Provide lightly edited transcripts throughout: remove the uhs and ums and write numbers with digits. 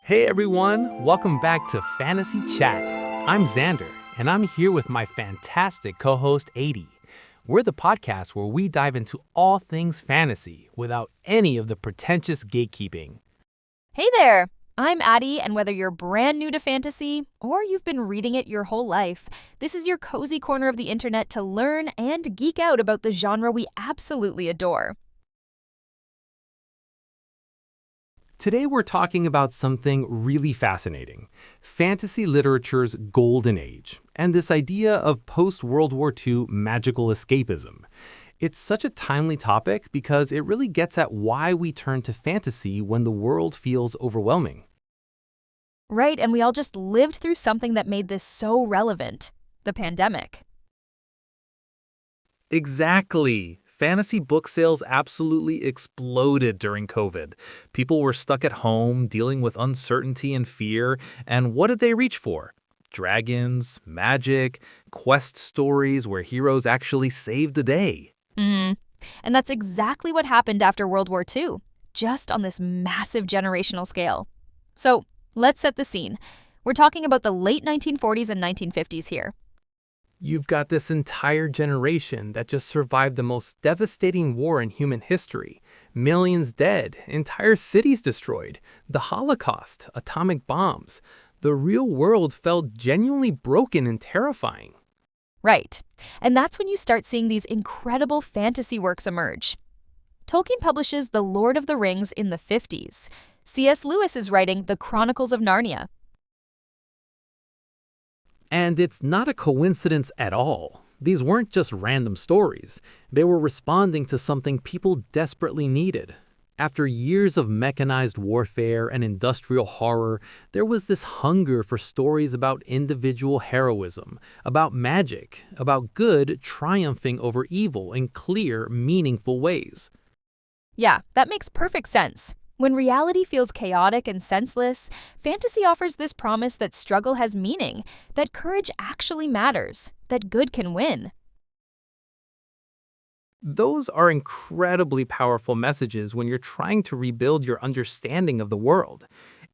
Hey everyone, welcome back to Fantasy Chat. I'm Xander, and I'm here with my fantastic co-host Ady. We're the podcast where we dive into all things fantasy without any of the pretentious gatekeeping. Hey there! I'm Ady, and whether you're brand new to fantasy or you've been reading it your whole life, this is your cozy corner of the internet to learn and geek out about the genre we absolutely adore. Today we're talking about something really fascinating, fantasy literature's golden age, and this idea of post-World War II magical escapism. It's such a timely topic because it really gets at why we turn to fantasy when the world feels overwhelming. Right, and we all just lived through something that made this so relevant, the pandemic. Exactly. Fantasy book sales absolutely exploded during COVID. People were stuck at home, dealing with uncertainty and fear, and what did they reach for? Dragons, magic, quest stories where heroes actually saved the day. And that's exactly what happened after World War II, just on this massive generational scale. So, let's set the scene. We're talking about the late 1940s and 1950s here. You've got this entire generation that just survived the most devastating war in human history. Millions dead, entire cities destroyed, the Holocaust, atomic bombs. The real world felt genuinely broken and terrifying. Right. And that's when you start seeing these incredible fantasy works emerge. Tolkien publishes The Lord of the Rings in the 50s. C.S. Lewis is writing The Chronicles of Narnia. And it's not a coincidence at all. These weren't just random stories. They were responding to something people desperately needed. After years of mechanized warfare and industrial horror, there was this hunger for stories about individual heroism, about magic, about good triumphing over evil in clear, meaningful ways. Yeah, that makes perfect sense. When reality feels chaotic and senseless, fantasy offers this promise that struggle has meaning, that courage actually matters, that good can win. Those are incredibly powerful messages when you're trying to rebuild your understanding of the world.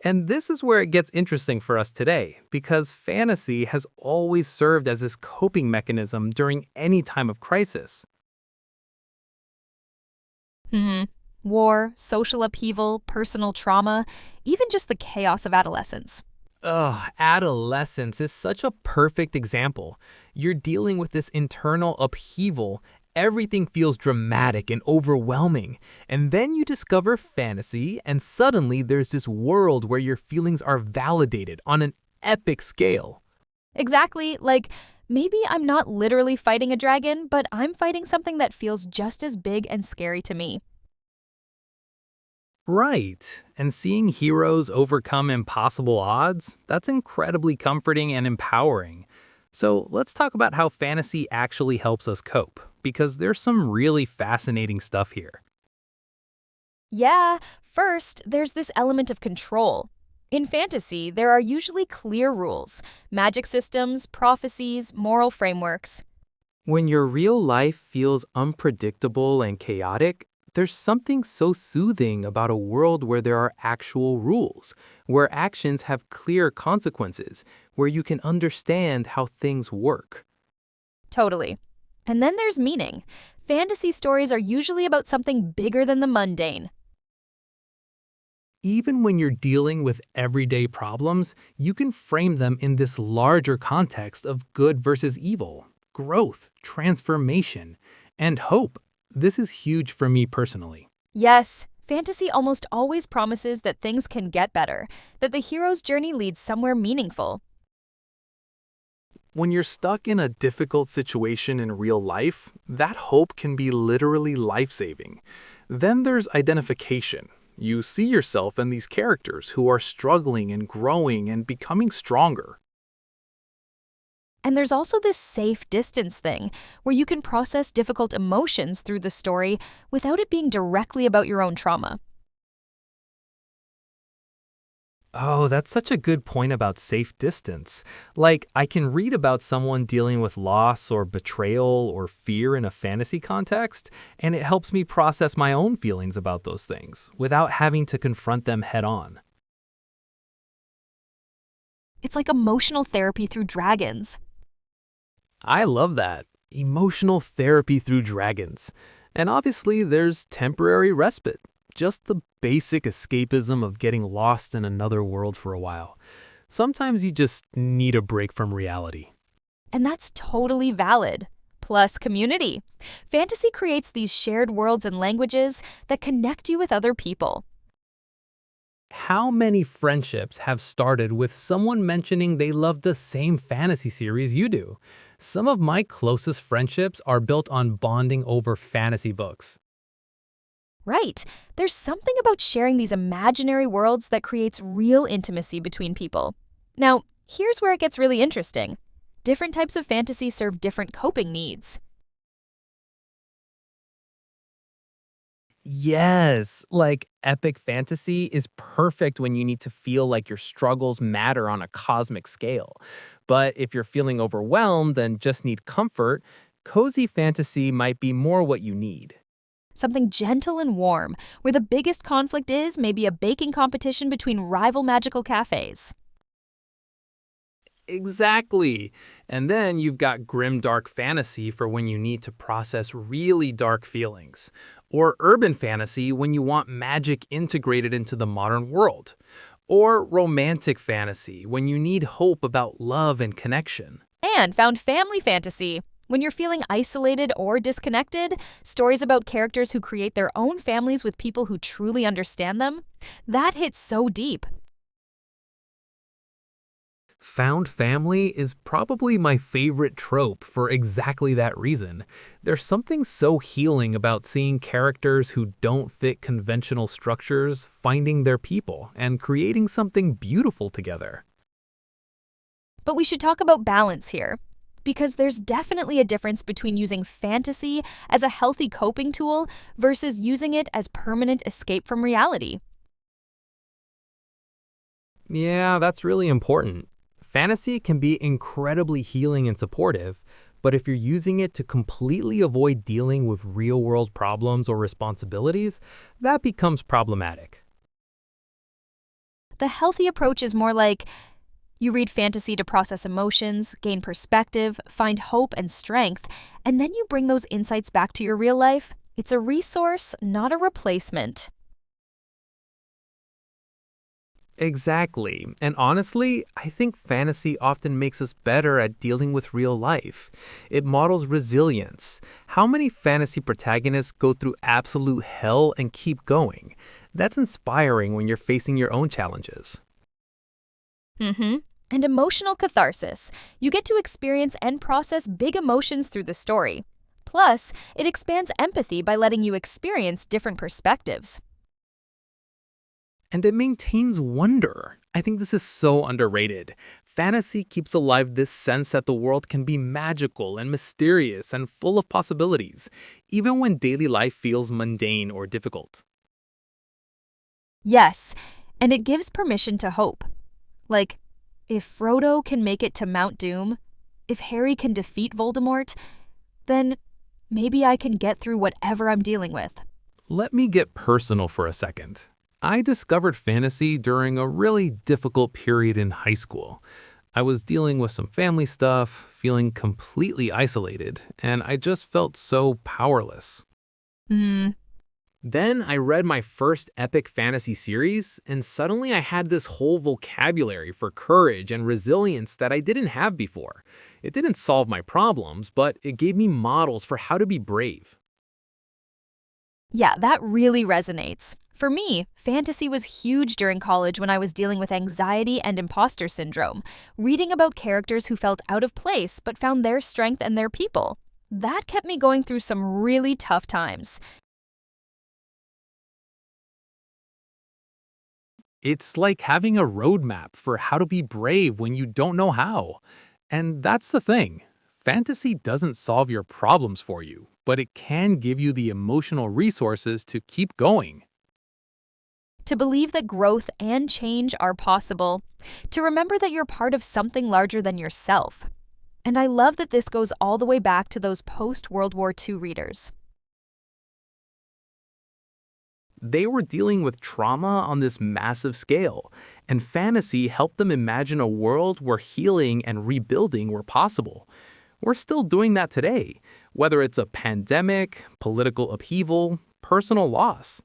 And this is where it gets interesting for us today, because fantasy has always served as this coping mechanism during any time of crisis. War, social upheaval, personal trauma, even just the chaos of adolescence. Adolescence is such a perfect example. You're dealing with this internal upheaval. Everything feels dramatic and overwhelming. And then you discover fantasy, and suddenly there's this world where your feelings are validated on an epic scale. Exactly, like maybe I'm not literally fighting a dragon, but I'm fighting something that feels just as big and scary to me. Right. And seeing heroes overcome impossible odds, that's incredibly comforting and empowering. So let's talk about how fantasy actually helps us cope, because there's some really fascinating stuff here. Yeah, first, there's this element of control. In fantasy, there are usually clear rules, magic systems, prophecies, moral frameworks. When your real life feels unpredictable and chaotic, there's something so soothing about a world where there are actual rules, where actions have clear consequences, where you can understand how things work. Totally. And then there's meaning. Fantasy stories are usually about something bigger than the mundane. Even when you're dealing with everyday problems, you can frame them in this larger context of good versus evil, growth, transformation, and hope. This is huge for me personally. Yes, fantasy almost always promises that things can get better, that the hero's journey leads somewhere meaningful. When you're stuck in a difficult situation in real life, that hope can be literally life-saving. Then there's identification. You see yourself in these characters who are struggling and growing and becoming stronger. And there's also this safe distance thing, where you can process difficult emotions through the story without it being directly about your own trauma. Oh, that's such a good point about safe distance. Like, I can read about someone dealing with loss or betrayal or fear in a fantasy context, and it helps me process my own feelings about those things without having to confront them head on. It's like emotional therapy through dragons. I love that. Emotional therapy through dragons. And obviously, there's temporary respite. Just the basic escapism of getting lost in another world for a while. Sometimes you just need a break from reality. And that's totally valid. Plus, community. Fantasy creates these shared worlds and languages that connect you with other people. How many friendships have started with someone mentioning they love the same fantasy series you do? Some of my closest friendships are built on bonding over fantasy books. Right. There's something about sharing these imaginary worlds that creates real intimacy between people. Now, here's where it gets really interesting. Different types of fantasy serve different coping needs. Yes, like epic fantasy is perfect when you need to feel like your struggles matter on a cosmic scale. But if you're feeling overwhelmed and just need comfort, cozy fantasy might be more what you need. Something gentle and warm, where the biggest conflict is maybe a baking competition between rival magical cafes. Exactly. And then you've got grim dark fantasy for when you need to process really dark feelings, or urban fantasy when you want magic integrated into the modern world, or romantic fantasy when you need hope about love and connection. And found family fantasy. When you're feeling isolated or disconnected, stories about characters who create their own families with people who truly understand them, that hits so deep. Found family is probably my favorite trope for exactly that reason. There's something so healing about seeing characters who don't fit conventional structures finding their people and creating something beautiful together. But we should talk about balance here. Because there's definitely a difference between using fantasy as a healthy coping tool versus using it as permanent escape from reality. Yeah, that's really important. Fantasy can be incredibly healing and supportive, but if you're using it to completely avoid dealing with real-world problems or responsibilities, that becomes problematic. The healthy approach is more like you read fantasy to process emotions, gain perspective, find hope and strength, and then you bring those insights back to your real life. It's a resource, not a replacement. Exactly. And honestly, I think fantasy often makes us better at dealing with real life. It models resilience. How many fantasy protagonists go through absolute hell and keep going? That's inspiring when you're facing your own challenges. And emotional catharsis. You get to experience and process big emotions through the story. Plus, it expands empathy by letting you experience different perspectives. And it maintains wonder. I think this is so underrated. Fantasy keeps alive this sense that the world can be magical and mysterious and full of possibilities, even when daily life feels mundane or difficult. Yes, and it gives permission to hope. Like, if Frodo can make it to Mount Doom, if Harry can defeat Voldemort, then maybe I can get through whatever I'm dealing with. Let me get personal for a second. I discovered fantasy during a really difficult period in high school. I was dealing with some family stuff, feeling completely isolated, and I just felt so powerless. Hmm. Then I read my first epic fantasy series, and suddenly I had this whole vocabulary for courage and resilience that I didn't have before. It didn't solve my problems, but it gave me models for how to be brave. Yeah, that really resonates. For me, fantasy was huge during college when I was dealing with anxiety and imposter syndrome, reading about characters who felt out of place but found their strength and their people. That kept me going through some really tough times. It's like having a roadmap for how to be brave when you don't know how. And that's the thing. Fantasy doesn't solve your problems for you, but it can give you the emotional resources to keep going. To believe that growth and change are possible. To remember that you're part of something larger than yourself. And I love that this goes all the way back to those post-World War II readers. They were dealing with trauma on this massive scale, and fantasy helped them imagine a world where healing and rebuilding were possible. We're still doing that today, whether it's a pandemic, political upheaval, personal loss.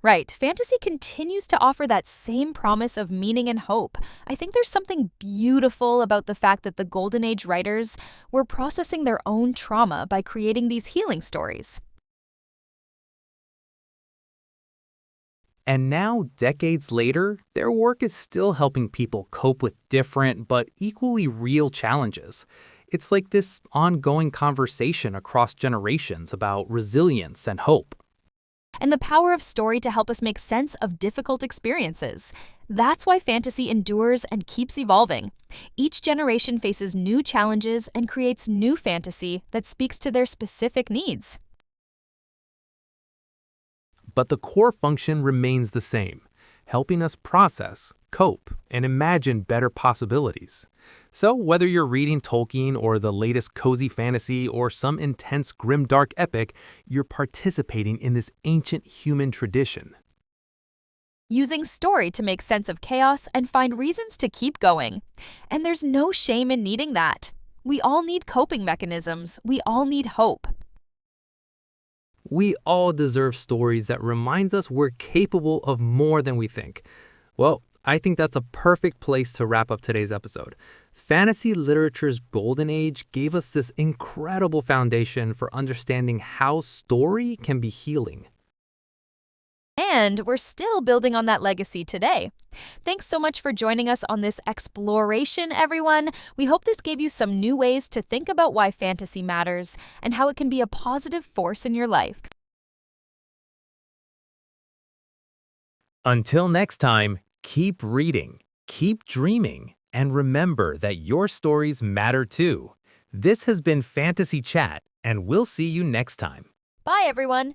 Right, fantasy continues to offer that same promise of meaning and hope. I think there's something beautiful about the fact that the Golden Age writers were processing their own trauma by creating these healing stories. And now, decades later, their work is still helping people cope with different but equally real challenges. It's like this ongoing conversation across generations about resilience and hope. And the power of story to help us make sense of difficult experiences. That's why fantasy endures and keeps evolving. Each generation faces new challenges and creates new fantasy that speaks to their specific needs. But the core function remains the same, helping us process, cope, and imagine better possibilities. So whether you're reading Tolkien or the latest cozy fantasy or some intense grimdark epic, you're participating in this ancient human tradition. Using story to make sense of chaos and find reasons to keep going. And there's no shame in needing that. We all need coping mechanisms. We all need hope. We all deserve stories that reminds us we're capable of more than we think. Well, I think that's a perfect place to wrap up today's episode. Fantasy literature's golden age gave us this incredible foundation for understanding how story can be healing. And we're still building on that legacy today. Thanks so much for joining us on this exploration, everyone. We hope this gave you some new ways to think about why fantasy matters and how it can be a positive force in your life. Until next time, keep reading, keep dreaming, and remember that your stories matter too. This has been Fantasy Chat, and we'll see you next time. Bye, everyone.